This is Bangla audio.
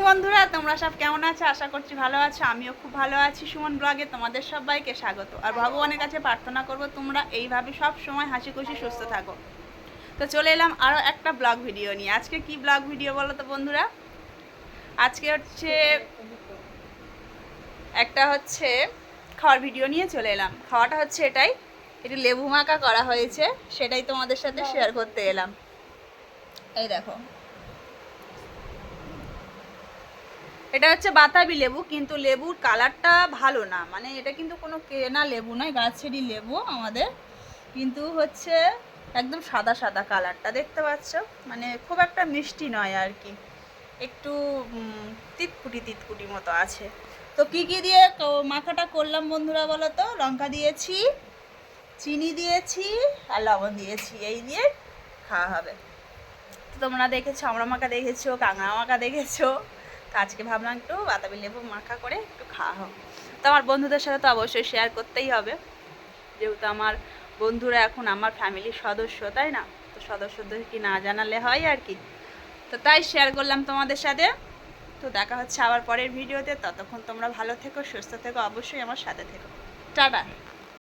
বন্ধুরা, তোমরা সব কেমন আছো? আশা করছি ভালো আছো। আমিও খুব ভালো আছি। সুমন ব্লগে তোমাদের সবাইকে স্বাগত। আর ভগবানের কাছে প্রার্থনা করব তোমরা এইভাবে সব সময় হাসি খুশি সুস্থ থাকো। তো চলে এলাম আরও একটা ব্লগ ভিডিও নিয়ে। আজকে কি ব্লগ ভিডিও বলো তো বন্ধুরা? আজকে হচ্ছে খাওয়ার ভিডিও নিয়ে চলে এলাম। খাওয়াটা হচ্ছে এটাই, একটু লেবু মাখা করা হয়েছে, সেটাই তোমাদের সাথে শেয়ার করতে এলাম। এই দেখো, এটা হচ্ছে বাতাবি লেবু, কিন্তু লেবুর কালারটা ভালো না। মানে এটা কিন্তু কোনো কেনা লেবু নয়, গাছেরই লেবু আমাদের, কিন্তু হচ্ছে একদম সাদা সাদা কালারটা দেখতে পাচ্ছ। মানে খুব একটা মিষ্টি নয় আর কি, একটু তিতকুটি তিতকুটি মতো আছে। তো কি কি দিয়ে মাখাটা করলাম বন্ধুরা বলো তো? লঙ্কা দিয়েছি, চিনি দিয়েছি আর লবণ দিয়েছি, এই দিয়ে খাওয়া হবে। তো তোমরা দেখেছো আমরা মাখা দেখেছো, কাঁকড়া মাখা দেখেছো, তো আজকে ভাবলাম একটু বাতাবি লেবু মাখা করে একটু খাওয়া হোক। তো আমার বন্ধুদের সাথে তো অবশ্যই শেয়ার করতেই হবে, যেহেতু আমার বন্ধুরা এখন আমার ফ্যামিলির সদস্য, তাই না? তো সদস্যদের কি না জানালে হয় আর কি। তো তাই শেয়ার করলাম তোমাদের সাথে। তো দেখা হচ্ছে আবার পরের ভিডিওতে। ততক্ষণ তোমরা ভালো থেকো, সুস্থ থেকো, অবশ্যই আমার সাথে থেকো। টাটা।